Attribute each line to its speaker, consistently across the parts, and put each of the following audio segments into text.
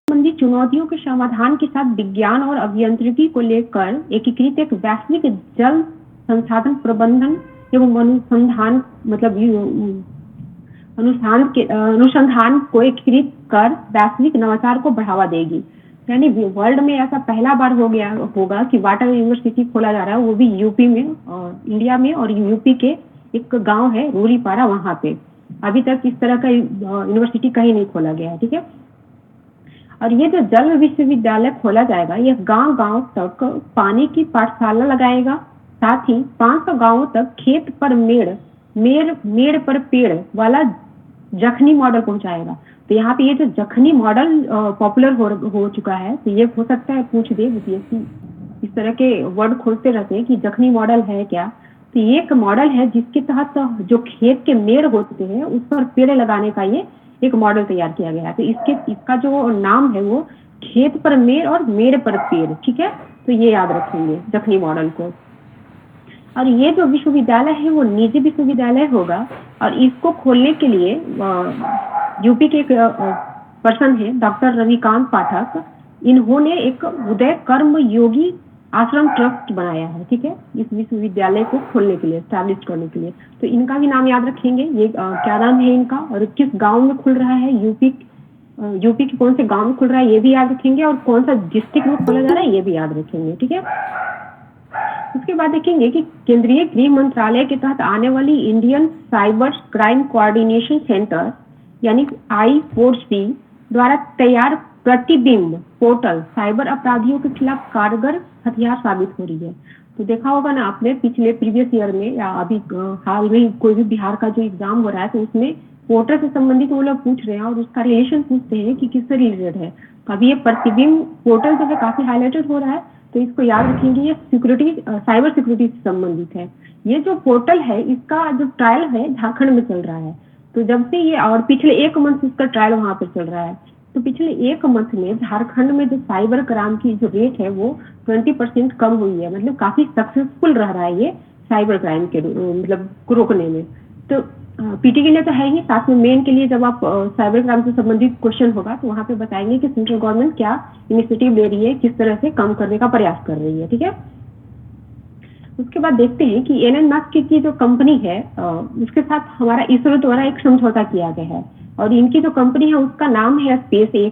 Speaker 1: संबंधी चुनौतियों के समाधान के साथ विज्ञान और अभियांत्रिकी को लेकर एकीकृत एक वैश्विक जल संसाधन प्रबंधन एवं अनुसंधान अनुसंधान को एकीकृत कर वैश्विक नवाचार को बढ़ावा देगी। यानी वर्ल्ड में ऐसा पहला बार होगा कि वाटर यूनिवर्सिटी खोला जा रहा है, वो भी यूपी में, इंडिया में, और यूपी के एक गांव है रूरीपारा, वहां पे अभी तक इस तरह का यूनिवर्सिटी कहीं नहीं खोला गया है। ठीक है, और ये जो जल विश्वविद्यालय खोला जाएगा, ये गांव गांव तक पानी की पाठशाला लगाएगा, साथ ही 500 गांवों तक खेत पर मेड़ पर पेड़ वाला जखनी मॉडल पहुंचाएगा। तो यहाँ पे ये जो जखनी मॉडल पॉपुलर हो चुका है, तो ये हो सकता है पूछ दे यूपीएससी, इस तरह के वर्ड खोजते रहते हैं कि जखनी मॉडल है क्या। तो ये एक मॉडल है जिसके तहत जो खेत के मेड़ होते हैं उस पर पेड़ लगाने का ये एक मॉडल तैयार किया गया है। तो इसका जो नाम है वो खेत पर मेड़ और मेड़ पर पेड़। ठीक है, तो ये याद रखेंगे जखनी मॉडल को। और ये जो विश्वविद्यालय है वो निजी विश्वविद्यालय होगा, और इसको खोलने के लिए यूपी के एक पर्सन है डॉक्टर रविकांत पाठक, इन्होंने एक उदय कर्म योगी आश्रम ट्रस्ट बनाया है। ठीक है, इस विश्वविद्यालय को खोलने के लिए, स्टैब्लिश करने के लिए। तो इनका भी नाम याद रखेंगे, ये क्या नाम है इनका, और किस गांव में खुल रहा है, यूपी के कौन से गांव में खुल रहा है ये भी याद रखेंगे, और कौन सा डिस्ट्रिक्ट में खोला जा रहा है ये भी याद रखेंगे। ठीक है, उसके बाद देखेंगे कि केंद्रीय गृह मंत्रालय के तहत आने वाली Indian cyber crime coordination centre यानी I4C द्वारा तैयार प्रतिबिंब पोर्टल साइबर अपराधियों के खिलाफ कारगर हथियार साबित हो रही है। तो देखा होगा ना आपने पिछले प्रीवियस ईयर में या अभी हाल में कोई भी बिहार का जो एग्जाम हो रहा है, तो उसमें पोर्टल से संबंधित वो लोग पूछ रहे हैं और उसका रिलेशन पूछते हैं कि किससे रिलेटेड है। तो अभी ये प्रतिबिंब पोर्टल जो है काफी हाईलाइटेड हो रहा है, तो इसको याद रखेंगे। ये साइबर सिक्योरिटी से संबंधित है। ये जो पोर्टल है इसका जो ट्रायल है झारखंड में चल रहा है। तो जब से ये, और पिछले 1 मंथ इसका ट्रायल वहां पर चल रहा है, तो पिछले 1 मंथ में झारखंड में जो साइबर क्राइम की जो रेट है वो 20% कम हुई है। मतलब काफी सक्सेसफुल रह रहा है ये साइबर क्राइम के को रोकने में। तो पीटी के लिए तो है ही, साथ में मेन के लिए जब आप साइबर क्राइम से संबंधित क्वेश्चन होगा तो वहां पे बताएंगे कि सेंट्रल गवर्नमेंट क्या इनिशिएटिव ले रही है, किस तरह से कम करने का प्रयास कर रही है। ठीक है, उसके बाद देखते हैं कि एलन मस्क की जो कंपनी है उसके साथ हमारा इसरो द्वारा एक समझौता किया गया है, और इनकी जो कंपनी है उसका नाम है SpaceX।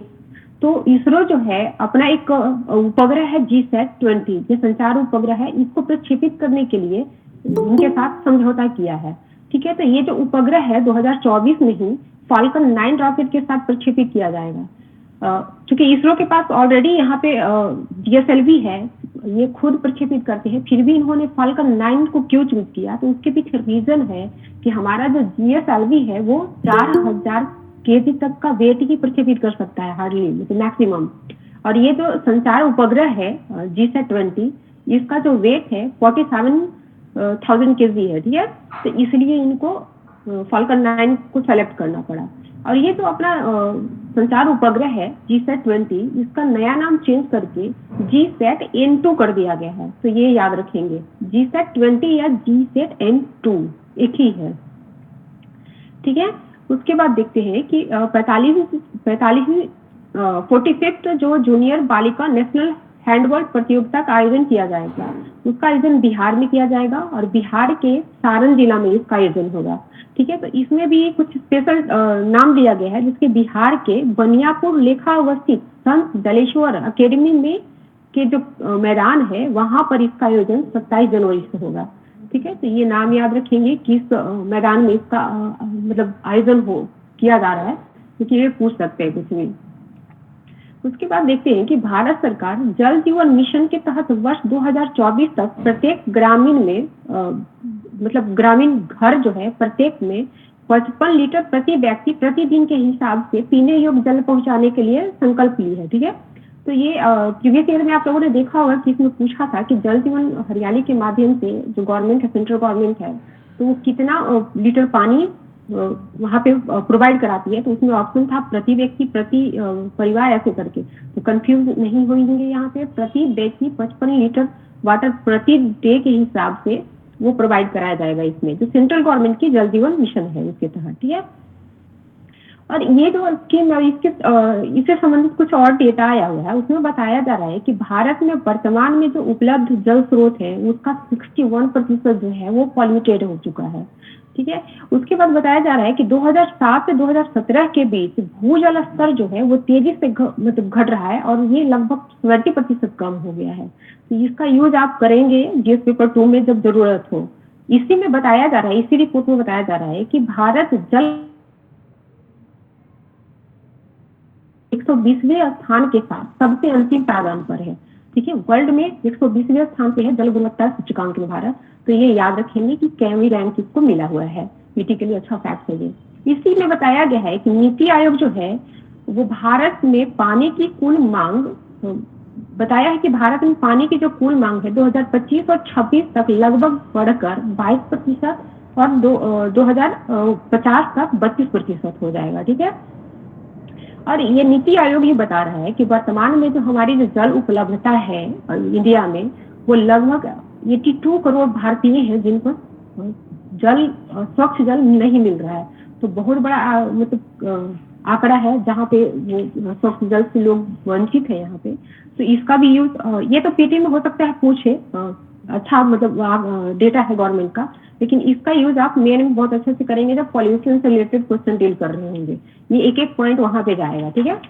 Speaker 1: तो इसरो जो है अपना एक उपग्रह है GSAT-20, ये संचार उपग्रह है, इसको प्रक्षेपित करने के लिए उनके साथ समझौता किया है। ठीक है, तो ये जो उपग्रह है 2024 में ही फाल्कन 9 रॉकेट के साथ प्रक्षेपित किया जाएगा। क्योंकि इसरो के पास ऑलरेडी यहाँ पे GSLV है, ये खुद प्रक्षेपित करते हैं, फिर भी इन्होंने फाल्कन 9 को क्यों चूज किया, तो उसके पीछे रीजन है कि हमारा जो GSLV है वो 4000 kg तक का वेट ही प्रक्षेपित कर सकता है, हार्डली मतलब मैक्सिमम। और ये जो संचार उपग्रह है GSAT-20, इसका जो वेट है 47,000 kg है। ठीक है, तो इसलिए इनको फाल्कन 9 को सेलेक्ट करना पड़ा। और ये जो अपना संचार उपग्रह है GSAT-20, इसका नया नाम चेंज करके GSAT-N2 कर दिया गया है। तो ये याद रखेंगे, GSAT-20 या GSAT-N2 एक ही है। ठीक है, उसके बाद देखते हैं कि 45वीं जो जूनियर बालिका नेशनल हैंडबॉल प्रतियोगिता का आयोजन किया जाएगा, उसका आयोजन बिहार में किया जाएगा, और बिहार के सारण जिला में इसका आयोजन होगा। ठीक है, तो इसमें भी कुछ स्पेशल नाम दिया गया है, जिसके बिहार के बनियापुर लेखा अवस्थित संत जलेश्वर अकेडमी में के जो मैदान है वहां पर इसका आयोजन 27 जनवरी से होगा। ठीक है, तो ये नाम याद रखेंगे किस मैदान में इसका मतलब आयोजन किया जा रहा है, क्योंकि ये पूछ सकते हैं कुछ भी। उसके बाद देखते हैं कि भारत सरकार जल जीवन मिशन के तहत वर्ष 2024 तक प्रत्येक ग्रामीण में मतलब ग्रामीण घर जो है प्रत्येक में 55 लीटर प्रति व्यक्ति प्रतिदिन के हिसाब से पीने योग्य जल पहुंचाने के लिए संकल्प ली है। ठीक है, तो ये प्रीवियस ईयर में आप लोगों ने देखा होगा कि इसमें पूछा था कि जल जीवन हरियाली के माध्यम से जो गवर्नमेंट है, सेंट्रल गवर्नमेंट है, तो वो कितना लीटर पानी वहां पे प्रोवाइड कराती है। तो उसमें ऑप्शन था प्रति व्यक्ति, प्रति परिवार, ऐसे करके। तो कंफ्यूज नहीं होंगे यहाँ पे, प्रति व्यक्ति 55 लीटर वाटर प्रति डे के हिसाब से वो प्रोवाइड कराया जाएगा इसमें, जो सेंट्रल गवर्नमेंट की जल जीवन मिशन है उसके तहत। ठीक है, और ये जो स्कीम है इससे संबंधित कुछ और डेटा आया हुआ है, उसमें बताया जा रहा है कि भारत में वर्तमान में जो उपलब्ध जल स्रोत है उसका 61% जो है वो पॉल्यूटेड हो चुका है। ठीक है, उसके बाद बताया जा रहा है कि 2007 से 2017 के बीच भूजल स्तर जो है वो तेजी से मतलब घट रहा है और ये लगभग 20% कम हो गया है। तो इसका यूज आप करेंगे जीएस पेपर 2 में जब जरूरत हो। इसी में बताया जा रहा है, इसी रिपोर्ट में बताया जा रहा है कि भारत जल 120वें स्थान के साथ सबसे अंतिम पायदान पर है। ठीक है, वर्ल्ड में 120वें स्थान पे है जल गुणवत्ता सूचकांक में भारत। तो ये याद रखेंगे कि कैमी रैंक इसको मिला हुआ है, नीति के लिए अच्छा फैक्ट है ये। इसी में बताया गया है कि नीति आयोग जो है वो भारत में पानी की कुल मांग बताया है कि भारत में पानी की जो कुल मांग है 2025 और 26 तक लगभग बढ़कर 22% और 2050 तक 32% हो जाएगा। ठीक है, और ये नीति आयोग ही बता रहा है कि वर्तमान में जो हमारी जो जल उपलब्धता है इंडिया में वो लगभग 82 करोड़ भारतीय हैं जिनको जल स्वच्छ जल नहीं मिल रहा है। तो बहुत बड़ा मतलब आंकड़ा है जहाँ पे वो स्वच्छ जल से लोग वंचित है यहाँ पे। तो इसका भी यूज ये तो पीटी में हो सकता है पूछे, अच्छा मतलब डेटा है गवर्नमेंट का, लेकिन इसका यूज आप मेन में बहुत अच्छे से करेंगे जब पॉल्यूशन से रिलेटेड क्वेश्चन डील कर रहे होंगे। ये एक एक पॉइंट वहां पे जाएगा। ठीक है,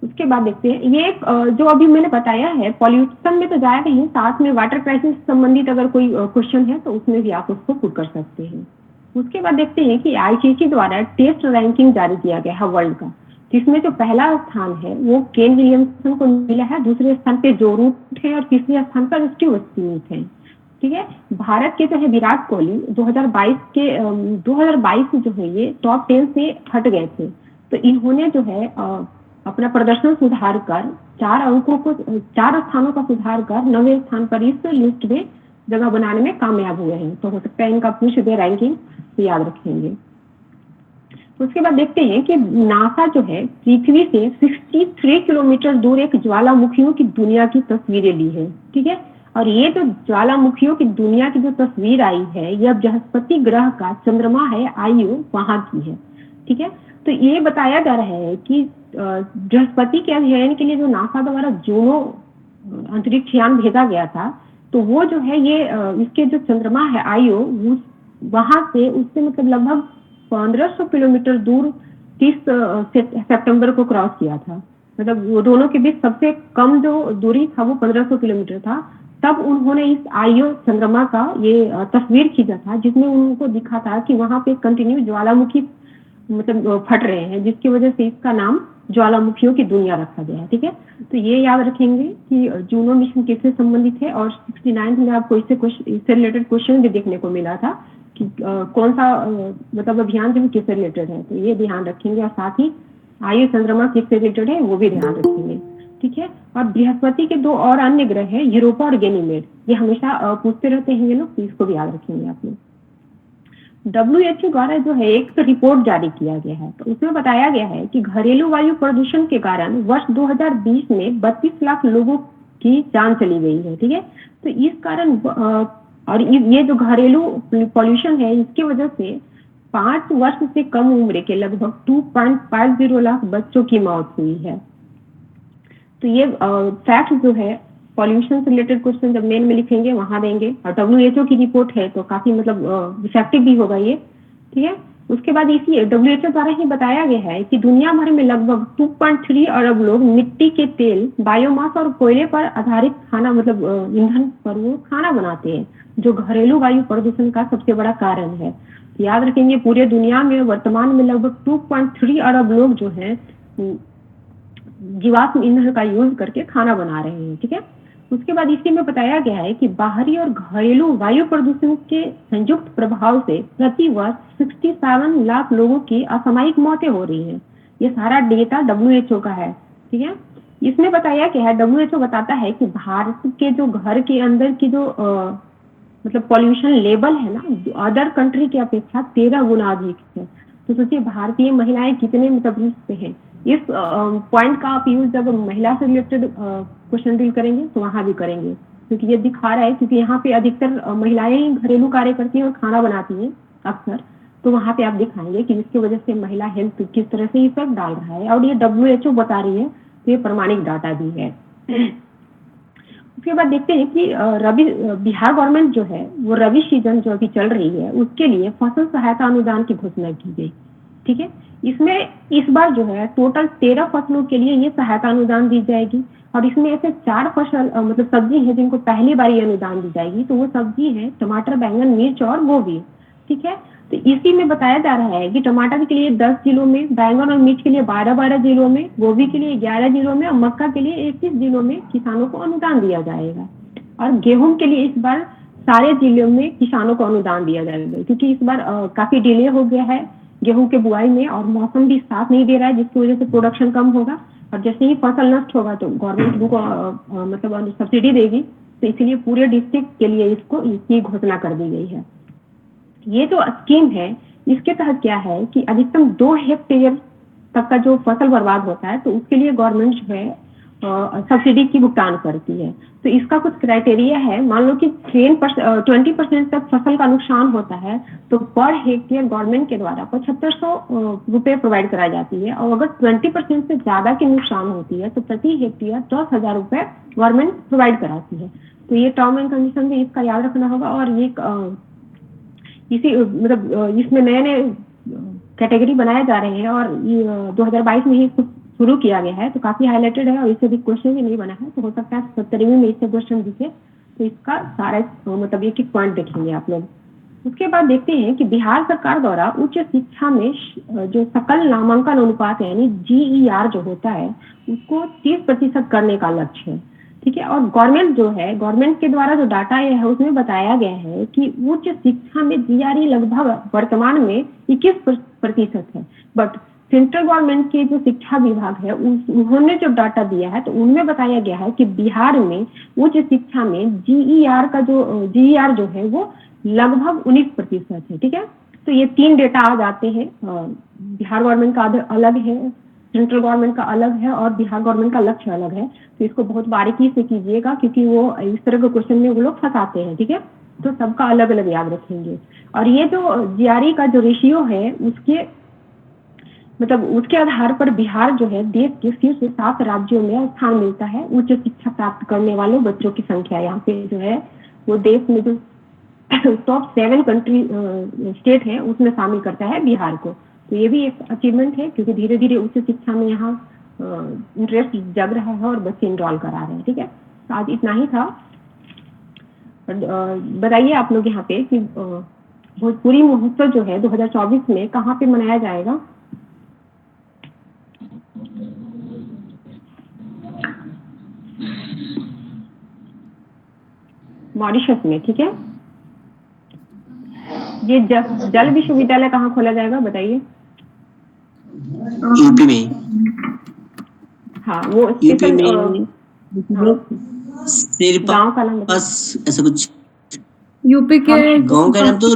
Speaker 1: उसके बाद देखते हैं ये एक जो अभी मैंने बताया है पॉल्यूशन में तो जाएगा ही, साथ में वाटर क्राइसिस से संबंधित अगर कोई क्वेश्चन है तो उसमें भी आप उसको पुट कर सकते हैं। उसके बाद देखते हैं कि आईसीसी द्वारा टेस्ट रैंकिंग जारी किया गया है वर्ल्ड का, जिसमें जो पहला स्थान है वो केन विलियमसन को मिला है, दूसरे स्थान पे जो रूट है और तीसरे स्थान पर स्टीव स्मिथ है। ठीक है, भारत के जो है विराट कोहली 2022 जो है ये टॉप 10 से हट गए थे। तो इन्होंने जो है अपना प्रदर्शन सुधार कर 4 स्थानों का सुधार कर 9वें स्थान पर इस लिस्ट में जगह बनाने में कामयाब हुए हैं। तो हो सकता है इनका पूछ दे रैंकिंग, तो याद रखेंगे। उसके बाद देखते हैं कि नासा जो है पृथ्वी से 63 किलोमीटर दूर एक ज्वालामुखियों की दुनिया की तस्वीरें ली है। ठीक है, और ये जो ज्वालामुखियों की दुनिया की जो तस्वीर आई है यह बृहस्पति ग्रह का चंद्रमा है आयु वहां की है। ठीक है, तो ये बताया जा रहा है कि बृहस्पति के अध्ययन के लिए जो नासा द्वारा जूनो अंतरिक्ष यान भेजा गया था, तो वो जो है ये इसके जो चंद्रमा है आयु वहां से उससे मतलब लगभग 1500 किलोमीटर दूर 30 सितंबर को क्रॉस किया था। मतलब वो दोनों के बीच सबसे कम जो दूरी था वो 1500 किलोमीटर था। तब उन्होंने इस आईओ चंद्रमा का ये तस्वीर खींचा था जिसमें उनको दिखा था कि वहां पे कंटिन्यू ज्वालामुखी मतलब फट रहे हैं, जिसकी वजह से इसका नाम ज्वालामुखियों की दुनिया रखा गया है। ठीक है, तो ये याद रखेंगे कि जूनो मिशन किससे संबंधित है, और 69 में आपको इससे रिलेटेड क्वेश्चन भी देखने को मिला था कि कौन सा मतलब अभियान जो है किससे रिलेटेड है। तो ये ध्यान रखेंगे, और साथ ही आयु चंद्रमा किससे रिलेटेड है वो भी ध्यान रखेंगे। ठीक है, और बृहस्पति के 2 और अन्य ग्रह है यूरोपा और गैनीमेड, ये हमेशा पूछते रहते हैं ये लोग, तो इसको भी याद रखेंगे आप लोग। WHO द्वारा जो है एक रिपोर्ट जारी किया गया है, तो उसमें बताया गया है कि घरेलू वायु प्रदूषण के कारण वर्ष 2020 में 32 लाख लोगों की जान चली गई है। ठीक है, तो इस कारण और ये जो घरेलू पॉल्यूशन है इसकी वजह से 5 वर्ष से कम उम्र के लगभग 2.50 लाख बच्चों की मौत हुई है। तो ये फैक्ट जो है पॉल्यूशन से रिलेटेड क्वेश्चन जब मेन में लिखेंगे वहां देंगे, और WHO की रिपोर्ट है तो काफी मतलब इफेक्टिव भी होगा ये। ठीक है, उसके बाद इसी WHO द्वारा ही बताया गया है कि दुनिया भर में लगभग 2.3 अरब लोग मिट्टी के तेल, बायोमास और कोयले पर आधारित खाना मतलब ईंधन पर वो खाना बनाते हैं, जो घरेलू वायु प्रदूषण का सबसे बड़ा कारण है। याद रखेंगे पूरे दुनिया में वर्तमान में लगभग 2.3 अरब लोग जो है जीवाश्म ईंधन का यूज करके खाना बना रहे हैं। ठीक है, उसके बाद इसी में बताया गया है कि बाहरी और घरेलू वायु प्रदूषण के संयुक्त प्रभाव से प्रति वर्ष 67 लाख लोगों की असामयिक मौतें हो रही हैं। ये सारा डेटा WHO का है। ठीक है, इसमें बताया गया है, WHO बताता है कि भारत के जो घर के अंदर की जो मतलब पॉल्यूशन लेवल है ना अदर कंट्री की अपेक्षा 13 गुना अधिक है। तो सोचिए भारतीय महिलाएं कितने मतलब रिस्क पे हैं। इस पॉइंट का आप यूज जब महिला से रिलेटेड क्वेश्चन डील करेंगे तो वहां भी करेंगे, क्योंकि ये दिखा रहा है क्योंकि यहाँ पे अधिकतर महिलाएं ही घरेलू कार्य करती हैं और खाना बनाती हैं अक्सर। तो वहाँ पे आप दिखाएंगे कि जिसकी वजह से महिला हेल्थ किस तरह से इफेक्ट डाल रहा है, और ये WHO बता रही है, तो ये प्रमाणिक डाटा भी है। उसके बाद देखते हैं कि बिहार गवर्नमेंट जो है वो रबी सीजन जो अभी चल रही है उसके लिए फसल सहायता अनुदान की घोषणा की गई। ठीक है, इसमें इस बार जो है टोटल 13 फसलों के लिए ये सहायता अनुदान दी जाएगी, और इसमें ऐसे 4 फसल मतलब सब्जी है जिनको पहली बार ये अनुदान दी जाएगी। तो वो सब्जी है टमाटर, बैंगन, मिर्च और गोभी। ठीक है, तो इसी में बताया जा रहा है कि टमाटर के लिए 10 जिलों में, बैंगन और मिर्च के लिए 12-12 जिलों में, गोभी के लिए 11 जिलों में और मक्का के लिए 21 जिलों में किसानों को अनुदान दिया जाएगा। और गेहूं के लिए इस बार सारे जिलों में किसानों को अनुदान दिया जाएगा, क्योंकि इस बार काफी डिले हो गया है गेहूं के बुआई में, और मौसम भी साथ नहीं दे रहा है, जिसकी वजह से प्रोडक्शन कम होगा, और जैसे ही फसल नष्ट होगा तो गवर्नमेंट उनको मतलब सब्सिडी देगी। तो इसलिए पूरे डिस्ट्रिक्ट के लिए इसकी घोषणा कर दी गई है। ये जो स्कीम है इसके तहत क्या है कि अधिकतम 2 हेक्टेयर तक का जो फसल बर्बाद होता है तो उसके लिए गवर्नमेंट जो है सब्सिडी की भुगतान करती है। तो इसका कुछ क्राइटेरिया है, मान लो कि 20% तक फसल का नुकसान होता है तो पर हेक्टेयर गवर्नमेंट के द्वारा 7500 रुपये प्रोवाइड कराई जाती है, और अगर 20% से ज्यादा की नुकसान होती है तो प्रति हेक्टेयर 10,000 रुपये गवर्नमेंट प्रोवाइड कराती है। तो ये टर्म एंड कंडीशन भी इसका याद रखना होगा। और ये इसी मतलब इसमें नए नए कैटेगरी बनाए जा रहे हैं, और ये 2022 में ही शुरू किया गया है, तो काफी हाईलाइटेड है और इससे भी क्वेश्चन भी नहीं बना है, तो हो सकता है 70वीं में इससे क्वेश्चन दिखे। तो इसका सारा मतलब एक एक पॉइंट देखेंगे आप लोग। उसके बाद देखते हैं कि बिहार सरकार द्वारा उच्च शिक्षा में जो सकल नामांकन अनुपात यानी GER जो होता है उसको 30% करने का लक्ष्य है। ठीक है, और गवर्नमेंट जो है, गवर्नमेंट के द्वारा जो डाटा है उसमें बताया गया है कि उच्च शिक्षा में GRE लगभग वर्तमान में 21% है, बट सेंट्रल गवर्नमेंट के जो शिक्षा विभाग है उन्होंने जो डाटा दिया है तो उनमें बताया गया है कि बिहार में उच्च शिक्षा में GER जो है वो लगभग 19% है। ठीक है, तो ये 3 डेटा आ जाते हैं, बिहार गवर्नमेंट का अलग है, सेंट्रल गवर्नमेंट का अलग है, और बिहार गवर्नमेंट का लक्ष्य अलग है। तो इसको बहुत बारीकी से कीजिएगा, क्योंकि वो इस तरह के क्वेश्चन में वो लोग फंसाते हैं। ठीक है, तो सबका अलग अलग याद रखेंगे। और ये जो GRE का जो रेशियो है उसके मतलब उसके आधार पर बिहार जो है देश के शीर्ष 7 राज्यों में स्थान मिलता है उच्च शिक्षा प्राप्त करने वाले बच्चों की संख्या। यहाँ पे जो है वो देश में जो टॉप 7 कंट्री स्टेट है उसमें शामिल करता है बिहार को। तो ये भी एक अचीवमेंट है, क्योंकि धीरे धीरे उच्च शिक्षा में यहाँ इंटरेस्ट जग रहा है और बच्चे इनरोल करा रहे हैं। ठीक है, तो आज इतना ही था। बताइए आप लोग यहाँ पे कि भोजपुरी महोत्सव जो है 2024 में कहाँ पे मनाया जाएगा? मॉरिशस में। ठीक है, ये जल विश्वविद्यालय कहाँ खोला जाएगा बताइए?
Speaker 2: यूपी में।
Speaker 1: हाँ, वो
Speaker 2: यूपी में
Speaker 1: गांव का नाम
Speaker 2: बस ऐसा कुछ।
Speaker 3: यूपी के
Speaker 2: गांव का नाम तो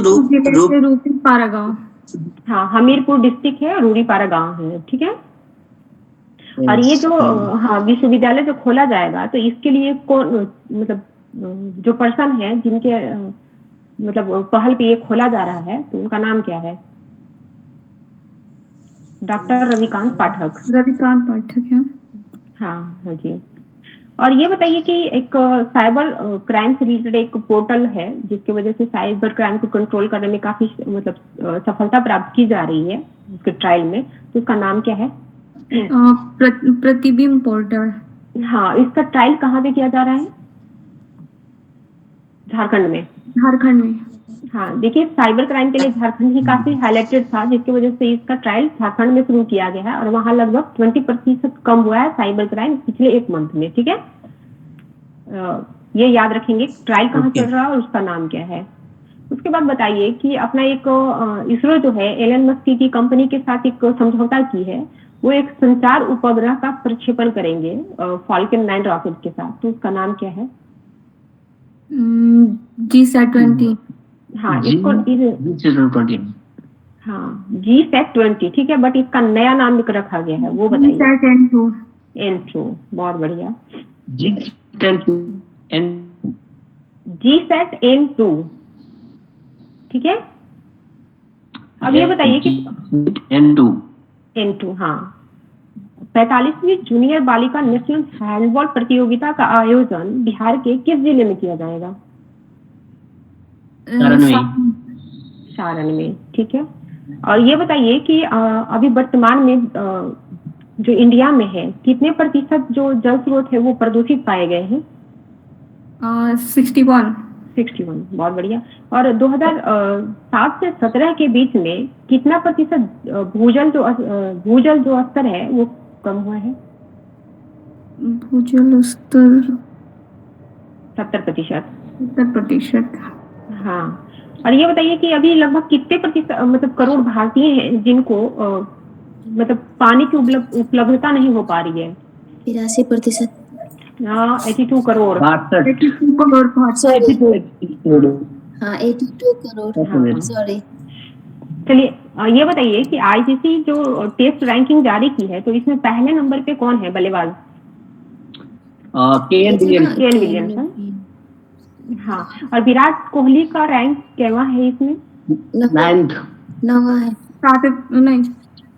Speaker 3: रूपीपारा गांव।
Speaker 1: हाँ, हमीरपुर डिस्ट्रिक्ट है, रूरीपारा गांव है। ठीक है, और ये जो विश्वविद्यालय जो खोला जाएगा तो इसके लिए कौन मतलब जो पर्सन है जिनके मतलब पहल पे ये खोला जा रहा है तो उनका नाम क्या है? डॉक्टर रविकांत पाठक।
Speaker 3: रविकांत पाठक है।
Speaker 1: हाँ जी। और ये बताइए कि एक साइबर क्राइम से रिलेटेड एक पोर्टल है जिसकी वजह से साइबर क्राइम को कंट्रोल करने में काफी मतलब सफलता प्राप्त की जा रही है उसके ट्रायल में, तो उसका नाम क्या है?
Speaker 3: प्रतिबिंब पोर्टल।
Speaker 1: हाँ, इसका ट्रायल कहाँ पे किया जा रहा है? झारखंड में।
Speaker 3: झारखंड में।
Speaker 1: हाँ, देखिए साइबर क्राइम के लिए झारखंड ही काफी हाईलाइटेड था, जिसकी वजह से इसका ट्रायल झारखंड में शुरू किया गया है, और वहाँ लगभग 20% कम हुआ है साइबर क्राइम पिछले 1 मंथ में। ठीक है, ये याद रखेंगे ट्रायल कहाँ चल रहा है और उसका नाम क्या है। उसके बाद बताइए कि अपना एक इसरो जो है एलन मस्क की कंपनी के साथ एक समझौता की है, वो एक संचार उपग्रह का प्रक्षेपण करेंगे फॉल्कन 9 रॉकेट के साथ, तो उसका नाम क्या है?
Speaker 3: GSAT-20।
Speaker 1: हाँ, इसको हाँ GSAT-20। ठीक है, बट इसका नया नाम रखा गया है, वो बताइए।
Speaker 3: GSAT-N2।
Speaker 1: N2, बहुत बढ़िया।
Speaker 2: GSAT-N2।
Speaker 1: GSAT-N2। ठीक है, अब ये बताइए कि
Speaker 2: N2
Speaker 1: N2, हाँ, 45वीं जूनियर बालिका नेशनल हैंडबॉल प्रतियोगिता का आयोजन बिहार के किस जिले में किया जाएगा? सारण में, ठीक है। और ये बताइए कि अभी वर्तमान में जो इंडिया में है कितने प्रतिशत जो जल स्रोत है वो प्रदूषित पाए गए हैं?
Speaker 3: 61।
Speaker 1: बहुत बढ़िया। और 2007 से 17 के बीच में कितना प्रतिशत भूजल जो स्तर है वो कम हुआ है?
Speaker 3: भूजल स्तर
Speaker 1: 70%। हाँ। और ये बताइए कि अभी लगभग कितने प्रतिशत मतलब करोड़ भारतीय हैं जिनको मतलब पानी की उपलब्धता नहीं हो पा रही है?
Speaker 2: 83%।
Speaker 1: 82 करोड़।
Speaker 3: 82 करोड़।
Speaker 2: हाँ 82 करोड़, सॉरी।
Speaker 1: चलिए ये बताइए कि आईसीसी जो टेस्ट रैंकिंग जारी की है तो इसमें पहले नंबर पे कौन है बल्लेबाज?
Speaker 2: Kane
Speaker 1: Williamson. हाँ। और विराट कोहली का रैंक क्या है इसमें?
Speaker 2: 9वां है।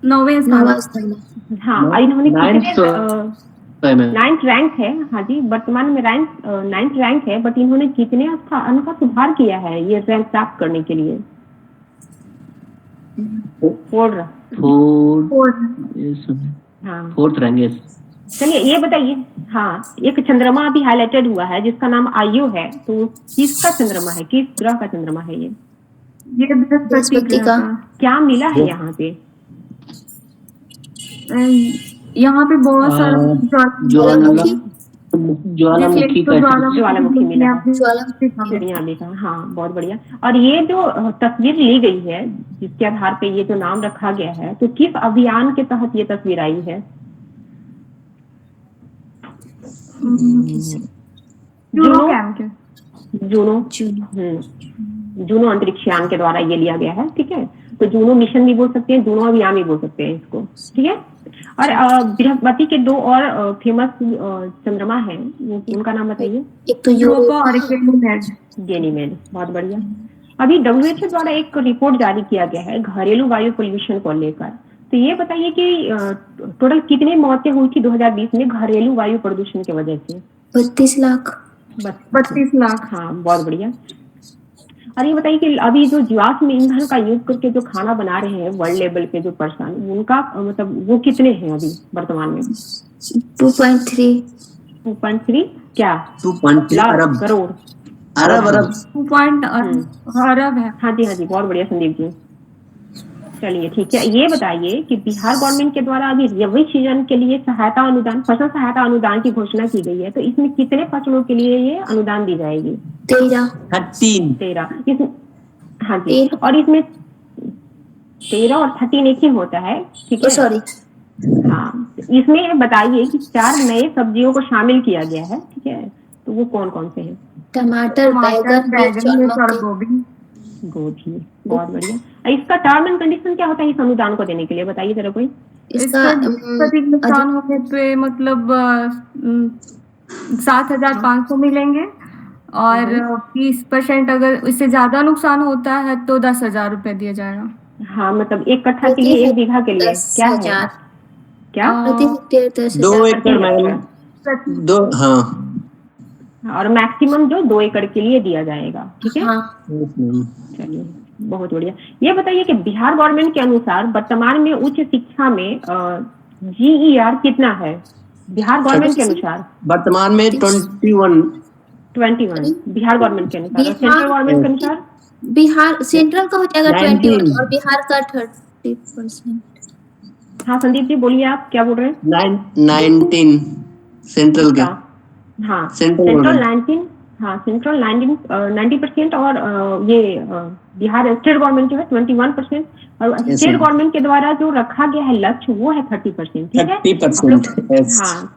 Speaker 3: 9वें स्थान।
Speaker 1: हाँ, और इन्होंने 9th रैंक है। हाँ जी, वर्तमान में 9th रैंक है, बट इन्होंने कितने स्थान का सुधार किया है ये रैंक प्राप्त करने के लिए? 4th
Speaker 2: रैंक है।
Speaker 1: चलिए ये बताइए, हाँ, एक चंद्रमा अभी हाईलाइटेड हुआ है जिसका नाम आयु है, तो किसका चंद्रमा है, किस ग्रह का चंद्रमा है ये?
Speaker 3: बृहस्पति का।
Speaker 1: क्या मिला है यहाँ पे?
Speaker 3: यहाँ पे बहुत सारा
Speaker 1: ज्वालामुखी मिला है। हाँ, बहुत बढ़िया। और ये जो तस्वीर ली गई है जिसके आधार पे ये जो नाम रखा गया है, तो किस अभियान के तहत ये तस्वीर आई है? जूनो अंतरिक्ष यान के द्वारा ये लिया गया है, ठीक है। तो जूनो मिशन भी बोल सकते हैं, जूनो अभियान भी बोल सकते हैं इसको, ठीक है। और बृहस्पति के 2 और फेमस चंद्रमा है, उनका नाम बताइए।
Speaker 3: एक तो यूरोपा और एक
Speaker 1: गैनीमेड। बहुत बढ़िया। अभी WHO द्वारा एक रिपोर्ट जारी किया गया है घरेलू वायु पोल्यूशन को लेकर, तो ये बताइए कि टोटल कितनी मौतें हुई थी 2020 में घरेलू वायु प्रदूषण की वजह से?
Speaker 3: 32 लाख।
Speaker 1: 32 लाख। हाँ, बहुत बढ़िया। और ये बताइए कि अभी जो जीवाश्म ईंधन का यूज करके जो खाना बना रहे हैं वर्ल्ड लेवल पे जो पर्सन, उनका मतलब वो कितने हैं अभी वर्तमान में? 2.3 क्या?
Speaker 2: 2.3 अरब
Speaker 1: करोड़।
Speaker 2: अरब
Speaker 3: 2 अरब है।
Speaker 1: हाँ जी, बहुत बढ़िया संदीप जी। चलिए ठीक है, ये बताइए कि बिहार गवर्नमेंट के द्वारा अभी रबी सीजन के लिए सहायता अनुदान, फसल सहायता अनुदान की घोषणा की गई है, तो इसमें कितने फसलों के लिए ये अनुदान दी जाएगी?
Speaker 2: 13।
Speaker 1: हाँ जी, और इसमें 13 और 13 एक ही होता है, ठीक है।
Speaker 2: सॉरी।
Speaker 1: हाँ, इसमें बताइए कि 4 नए सब्जियों को शामिल किया गया है, ठीक है, तो वो कौन कौन से हैं?
Speaker 2: टमाटर, बैगन और गोभी।
Speaker 1: बहुत बढ़िया। इसका टर्म एंड कंडीशन क्या होता है इस अनुदान को देने के लिए, बताइए जरा कोई।
Speaker 3: इसका नुकसान होने पे मतलब 7,500 मिलेंगे, और 20% अगर इससे ज्यादा नुकसान होता है तो 10,000 रुपए दिया जाएगा।
Speaker 1: हाँ, मतलब 1 कट्ठा के लिए, 1 बीघा के लिए क्या है? क्या?
Speaker 2: 2 एकड़ में 2। हाँ,
Speaker 1: और मैक्सिमम जो 2 एकड़ के लिए दिया जाएगा, ठीक है। चलिए, बहुत बढ़िया। ये बताइए कि बिहार गवर्नमेंट के अनुसार वर्तमान में उच्च शिक्षा में GER कितना है बिहार गवर्नमेंट के अनुसार?
Speaker 2: वर्तमान में 21
Speaker 1: बिहार गवर्नमेंट के अनुसार। सेंट्रल गवर्नमेंट के अनुसार?
Speaker 3: बिहार सेंट्रल का हो जाएगा 21 और बिहार का 30%।
Speaker 1: हाँ संदीप जी बोलिए, आप क्या बोल रहे हैं?
Speaker 2: 19 सेंट्रल का।
Speaker 1: हाँ, सेंट्रल 19, हाँ सेंट्रल 90% और ये बिहार स्टेट गवर्नमेंट जो है 21%, और स्टेट गवर्नमेंट के द्वारा जो रखा गया है लक्ष्य वो है 30%, ठीक है।
Speaker 2: 30%।
Speaker 1: हाँ,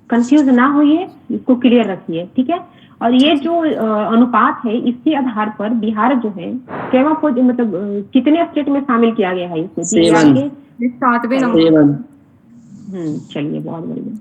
Speaker 1: कंफ्यूज ना होइए, इसको क्लियर रखिए, ठीक है। और ये जो अनुपात है इसके आधार पर बिहार जो है मतलब कितने स्टेट में शामिल किया गया है इसको?
Speaker 3: 7वें नंबर।
Speaker 1: चलिए, बहुत बढ़िया।